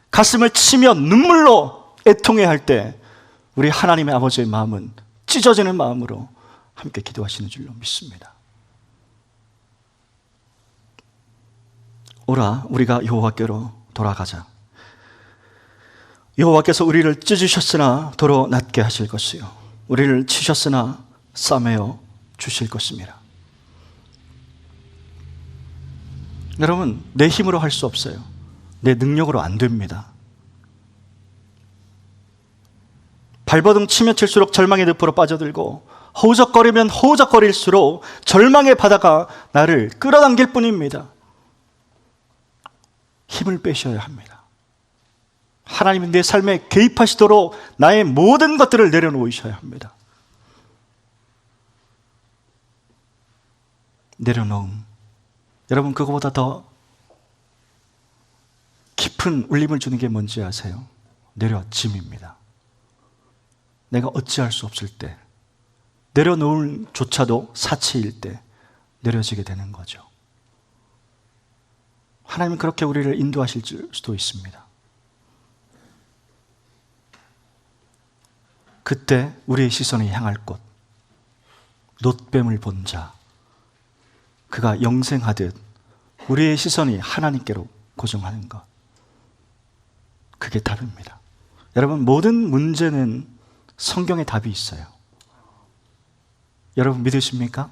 Speaker 1: 가슴을 치며 눈물로 애통해할 때 우리 하나님의 아버지의 마음은 찢어지는 마음으로 함께 기도하시는 줄로 믿습니다. 오라, 우리가 여호와께로 돌아가자. 여호와께서 우리를 찢으셨으나 도로 낫게 하실 것이요, 우리를 치셨으나 싸매어 주실 것입니다. 여러분, 내 힘으로 할 수 없어요. 내 능력으로 안 됩니다. 발버둥 치면 칠수록 절망의 늪으로 빠져들고 허우적거리면 허우적거릴수록 절망의 바다가 나를 끌어당길 뿐입니다. 힘을 빼셔야 합니다. 하나님은 내 삶에 개입하시도록 나의 모든 것들을 내려놓으셔야 합니다. 내려놓음. 여러분, 그거보다 더 깊은 울림을 주는 게 뭔지 아세요? 내려짐입니다. 내가 어찌할 수 없을 때, 내려놓을 조차도 사치일 때 내려지게 되는 거죠. 하나님은 그렇게 우리를 인도하실 수도 있습니다. 그때 우리의 시선이 향할 곳, 놋뱀을 본 자, 그가 영생하듯 우리의 시선이 하나님께로 고정하는 것, 그게 답입니다. 여러분, 모든 문제는 성경에 답이 있어요. 여러분 믿으십니까?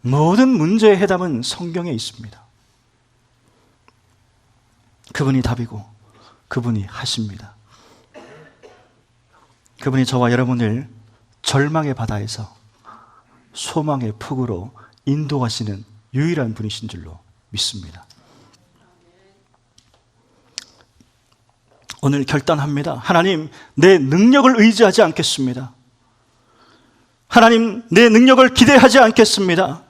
Speaker 1: 모든 문제의 해답은 성경에 있습니다. 그분이 답이고 그분이 하십니다. 그분이 저와 여러분을 절망의 바다에서 소망의 폭으로 인도하시는 유일한 분이신 줄로 믿습니다. 오늘 결단합니다. 하나님, 내 능력을 의지하지 않겠습니다. 하나님, 내 능력을 기대하지 않겠습니다.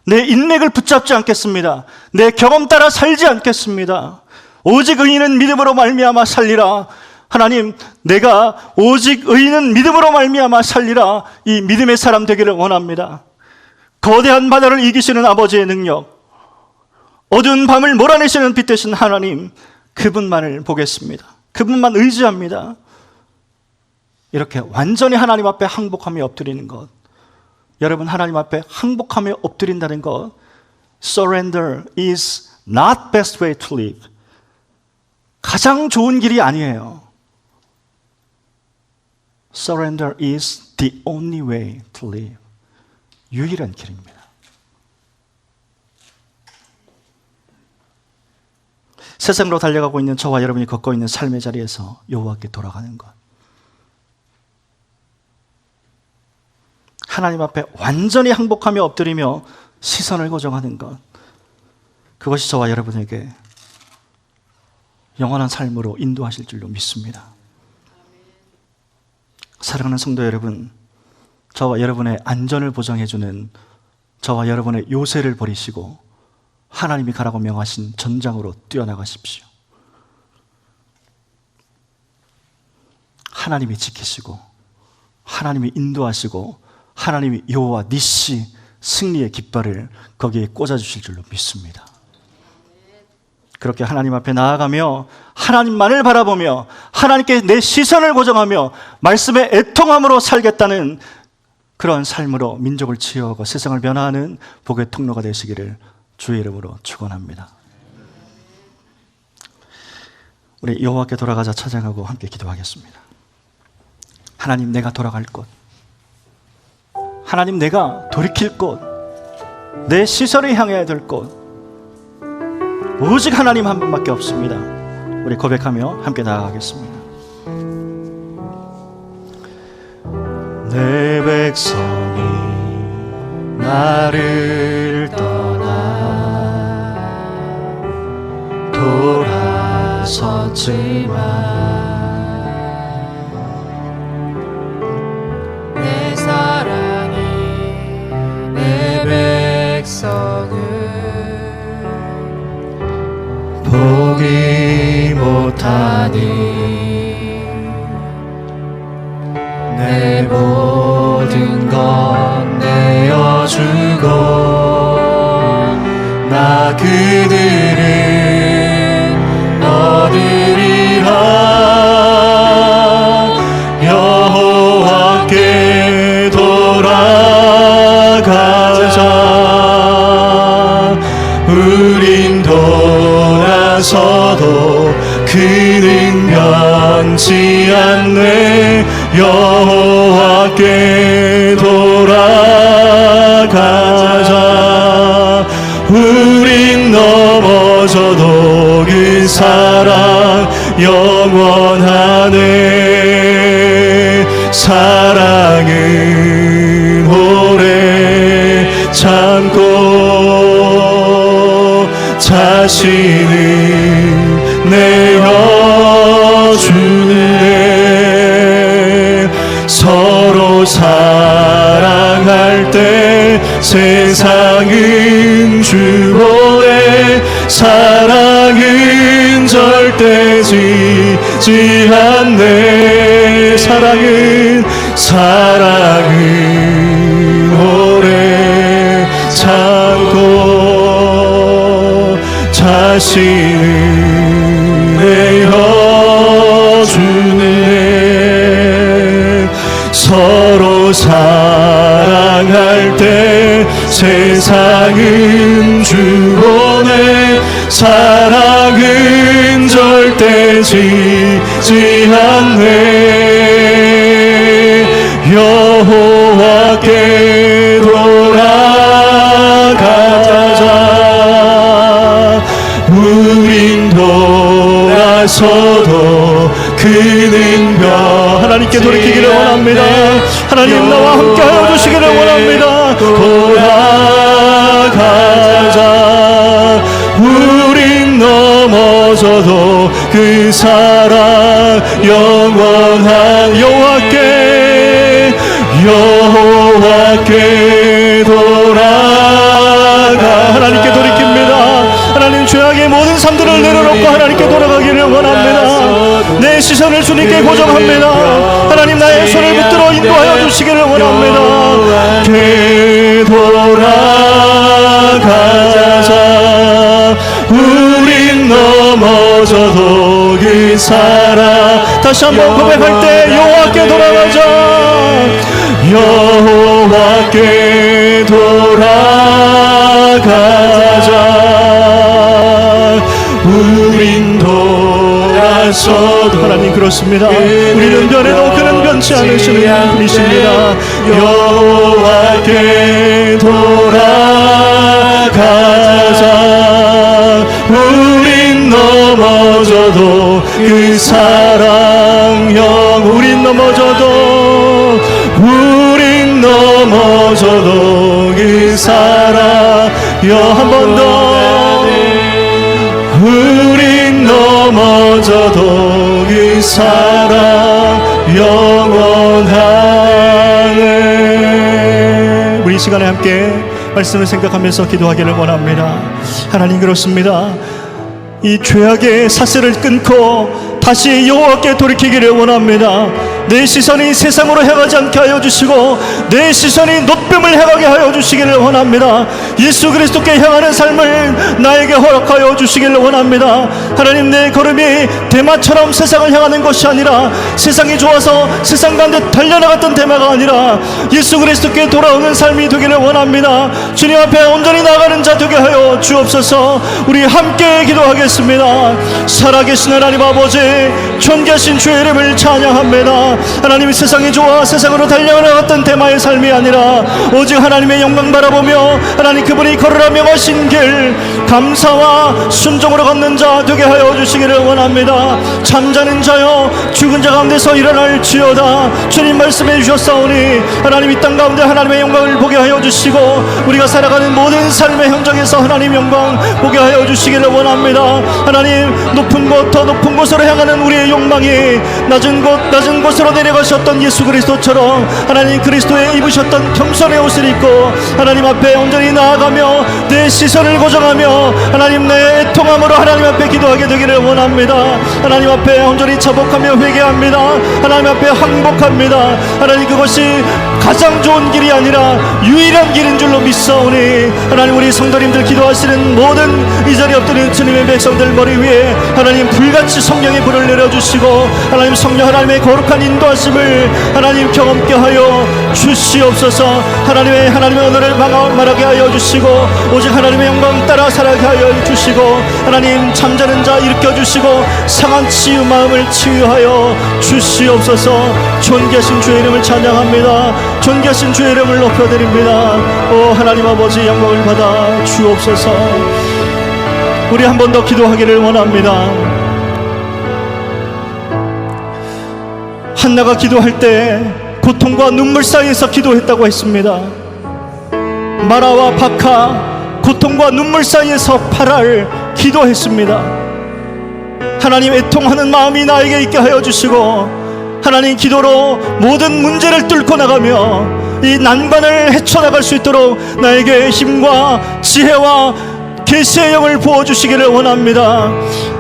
Speaker 1: 내 인맥을 붙잡지 않겠습니다. 내 경험 따라 살지 않겠습니다. 오직 의인은 믿음으로 말미암아 살리라. 하나님, 내가 오직 의인은 믿음으로 말미암아 살리라. 이 믿음의 사람 되기를 원합니다. 거대한 바다를 이기시는 아버지의 능력, 어두운 밤을 몰아내시는 빛 되신 하나님, 그분만을 보겠습니다. 그분만 의지합니다. 이렇게 완전히 하나님 앞에 항복하며 엎드리는 것, 여러분, 하나님 앞에 항복하며 엎드린다는 것, surrender is not best way to live, 가장 좋은 길이 아니에요. Surrender is the only way to live, 유일한 길입니다. 세상으로 달려가고 있는 저와 여러분이 걷고 있는 삶의 자리에서 여호와께 돌아가는 것, 하나님 앞에 완전히 항복하며 엎드리며 시선을 고정하는 것, 그것이 저와 여러분에게 영원한 삶으로 인도하실 줄로 믿습니다. 사랑하는 성도 여러분, 저와 여러분의 안전을 보장해주는 저와 여러분의 요새를 버리시고 하나님이 가라고 명하신 전장으로 뛰어나가십시오. 하나님이 지키시고 하나님이 인도하시고 하나님이 여호와 니시, 승리의 깃발을 거기에 꽂아주실 줄로 믿습니다. 그렇게 하나님 앞에 나아가며 하나님만을 바라보며 하나님께 내 시선을 고정하며 말씀에 애통함으로 살겠다는 그런 삶으로 민족을 치유하고 세상을 변화하는 복의 통로가 되시기를 주의 이름으로 축원합니다. 우리 여호와께 돌아가자 찬양하고 함께 기도하겠습니다. 하나님, 내가 돌아갈 곳, 하나님, 내가 돌이킬 곳, 내 시선을 향해야 될 곳, 오직 하나님 한 분밖에 없습니다. 우리 고백하며 함께 나아가겠습니다. 내 백성이 나를 떠나 돌아섰지만
Speaker 2: 내 사랑이 내 백성을
Speaker 1: 포기 못하니 내 모든 것 내어주고 나 그들을 얻으리라. 여호와께 돌아가자. 우린 돌아서도 그는 변치 않네. 여호와께 돌아가자. 우리 우린 넘어져도 그 사랑 영원하네. 사랑은 오래 참고 자신을 내어주네. 서로 사랑할 때 세상은 주보네. 사랑은 절대 지지 않네. 사랑은 오래 참고 자신을 내어주네. 서로 사랑할 때 세상은 주보네. 사랑은 절대 지지 않네. 여호와께 돌아가자. 우린 돌아서도 그는 별. 하나님께 돌이키기를 원합니다. 하나님 나와 함께 하여 주시기를 원합니다. 돌아가자. 우린 넘어져도 그 사랑 영원한 여호와께 돌아가. 하나님께 돌이킵니다. 하나님 죄악의 모든 삶들을 내려놓고 하나님께 돌아가기를 원합니다. 내 시선을 주님께 고정합니다. 하나님 나의 손을 붙들어 인도하여 주시기를 원합니다. 돌아가자. 우린 넘어져도 그 사랑. 다시 한번 고백할 때 여호와께 돌아가자. 여호와께 돌아가자. 우린 돌아서도. 하나님 그렇습니다. 우리는 변해도 그는 변치 않으시는 분이십니다. 여호와께 돌아가자. 우린 넘어져도 그 사랑 우린 넘어져도 그 사랑 한 번 더. 우린 넘어져도 그 사랑 영원하네. 우리 이 시간에 함께 말씀을 생각하면서 기도하기를 원합니다. 하나님 그렇습니다. 이 죄악의 사슬을 끊고 다시 여호와께 돌이키기를 원합니다. 내 시선이 세상으로 향하지 않게 하여 주시고 내 시선이 노뱀을 향하게 하여 주시기를 원합니다. 예수 그리스도께 향하는 삶을 나에게 허락하여 주시기를 원합니다. 하나님 내 걸음이 대마처럼 세상을 향하는 것이 아니라 세상이 좋아서 세상 가운데 달려나갔던 대마가 아니라 예수 그리스도께 돌아오는 삶이 되기를 원합니다. 주님 앞에 온전히 나아가는 자 되게 하여 주옵소서. 우리 함께 기도하겠습니다. 살아계신 하나님 아버지 존귀하신 주의 이름을 찬양합니다. 하나님이 세상이 좋아 세상으로 달려나갔던 대마의 삶이 아니라 오직 하나님의 영광 바라보며 하나님 그분이 걸으라 명하신 길 감사와 순종으로 걷는 자 되게 하여 주시기를 원합니다. 잠자는 자여 죽은 자 가운데서 일어날지어다. 주님 말씀해 주셨사오니 하나님 이 땅 가운데 하나님의 영광을 보게 하여 주시고 우리가 살아가는 모든 삶의 현장에서 하나님 영광 보게 하여 주시기를 원합니다. 하나님 높은 곳 더 높은 곳으로 향하는 우리의 욕망이 낮은 곳으로 내려가셨던 예수 그리스도처럼 하나님 그리스도에 입으셨던 겸손의 옷을 입고 하나님 앞에 온전히 나아가며 내 시선을 고정하며 하나님 내 애통함으로 하나님 앞에 기도하게 되기를 원합니다. 하나님 앞에 온전히 자복하며 회개합니다. 하나님 앞에 항복합니다. 하나님 그것이 가장 좋은 길이 아니라 유일한 길인 줄로 믿사오니 하나님 우리 성도님들 기도하시는 모든 이 자리에 엎드린 주님의 백성들 머리 위에 하나님 불같이 성령의 불을 내려주시고 하나님 성령 하나님의 거룩한 인도하심을 하나님 경험케 하여 주시옵소서. 하나님의 오늘을 말하게 하여 주시고 오직 하나님의 영광 따라 살아가게 하여 주시고 하나님 잠자는 자 일으켜 주시고 상한 치유 마음을 치유하여 주시옵소서. 존귀하신 주의 이름을 찬양합니다. 존귀하신 주의 이름을 높여드립니다. 오 하나님 아버지 영광을 받아 주옵소서. 우리 한 번 더 기도하기를 원합니다. 한나가 기도할 때 고통과 눈물 사이에서 기도했다고 했습니다. 마라와 바카, 고통과 눈물 사이에서 8알 기도했습니다. 하나님, 애통하는 마음이 나에게 있게 하여 주시고, 하나님, 기도로 모든 문제를 뚫고 나가며 이 난관을 헤쳐나갈 수 있도록 나에게 힘과 지혜와 계시의 영을 부어주시기를 원합니다.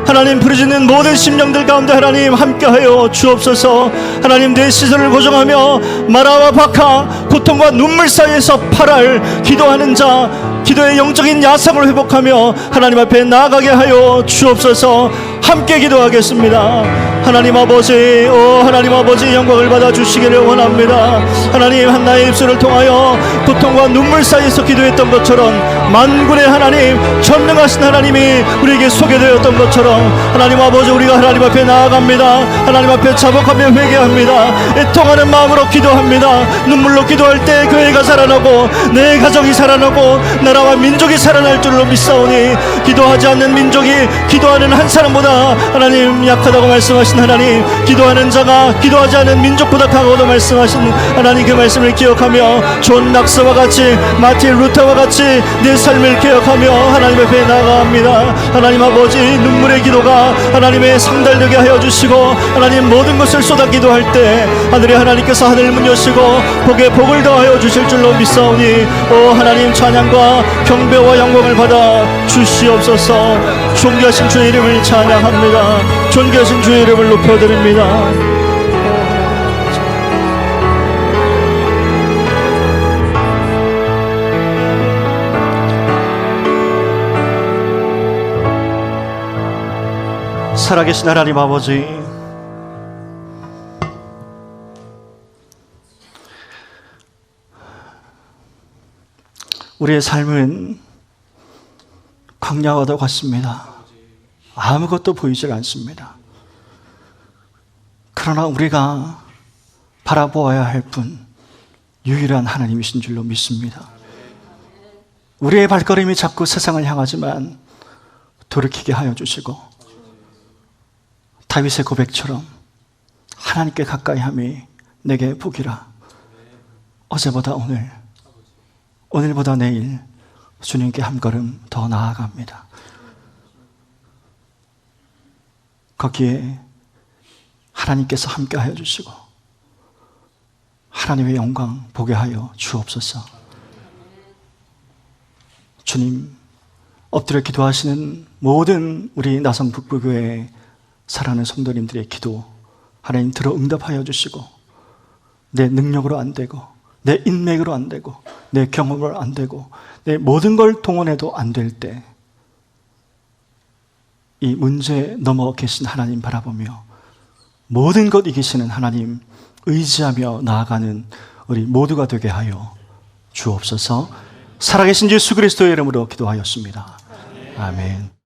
Speaker 1: 하나님, 부르짖는 모든 심령들 가운데 하나님 함께하여 주옵소서. 하나님, 내 시선을 고정하며 마라와 바카, 고통과 눈물 사이에서 8알 기도하는 자, 기도의 영적인 야성을 회복하며 하나님 앞에 나아가게 하여 주옵소서. 함께 기도하겠습니다. 하나님 아버지, 하나님 아버지, 영광을 받아 주시기를 원합니다. 하나님, 한나의 입술을 통하여 고통과 눈물 사이에서 기도했던 것처럼 만군의 하나님, 전능하신 하나님이 우리에게 소개되었던 것처럼 하나님 아버지, 우리가 하나님 앞에 나아갑니다. 하나님 앞에 자복하며 회개합니다. 애통하는 마음으로 기도합니다. 눈물로 기도할 때 교회가 살아나고 내 가정이 살아나고 나라와 민족이 살아날 줄로 믿사오니, 기도하지 않는 민족이 기도하는 한 사람보다 하나님 약하다고 말씀하신 하나님, 기도하는 자가 기도하지 않는 민족보다 강하다고 말씀하신 하나님, 그 말씀을 기억하며 존 낙서와 같이, 마틴 루터와 같이 내 삶을 기억하며 하나님 앞에 나아갑니다. 하나님 아버지, 눈물의 기도가 하나님의 상달되게 하여 주시고, 하나님 모든 것을 쏟아 기도할 때 하늘의 하나님께서 하늘 문 여시고 복에 복을 더하여 주실 줄로 믿사오니, 하나님, 찬양과 경배와 영광을 받아 주시옵소서. 존귀하신 주의 이름을 찬양합니다. 존귀하신 주의 이름을 높여드립니다. 살아계신 하나님 아버지, 우리의 삶은 광야와도 같습니다. 아무것도 보이질 않습니다. 그러나 우리가 바라보아야 할 분, 유일한 하나님이신 줄로 믿습니다. 우리의 발걸음이 자꾸 세상을 향하지만 돌이키게 하여 주시고, 다윗의 고백처럼 하나님께 가까이 함이 내게 복이라. 어제보다 오늘, 오늘보다 내일 주님께 한 걸음 더 나아갑니다. 거기에 하나님께서 함께 하여 주시고 하나님의 영광 보게 하여 주옵소서. 주님, 엎드려 기도하시는 모든 우리 나성 북부교회 사랑하는 성도님들의 기도 하나님 들어 응답하여 주시고, 내 능력으로 안 되고 내 인맥으로 안 되고 내 경험으로 안 되고 내 모든 걸 동원해도 안 될 때 이 문제에 넘어 계신 하나님 바라보며 모든 것 이기시는 하나님 의지하며 나아가는 우리 모두가 되게 하여 주옵소서. 살아계신 예수 그리스도의 이름으로 기도하였습니다. 아멘.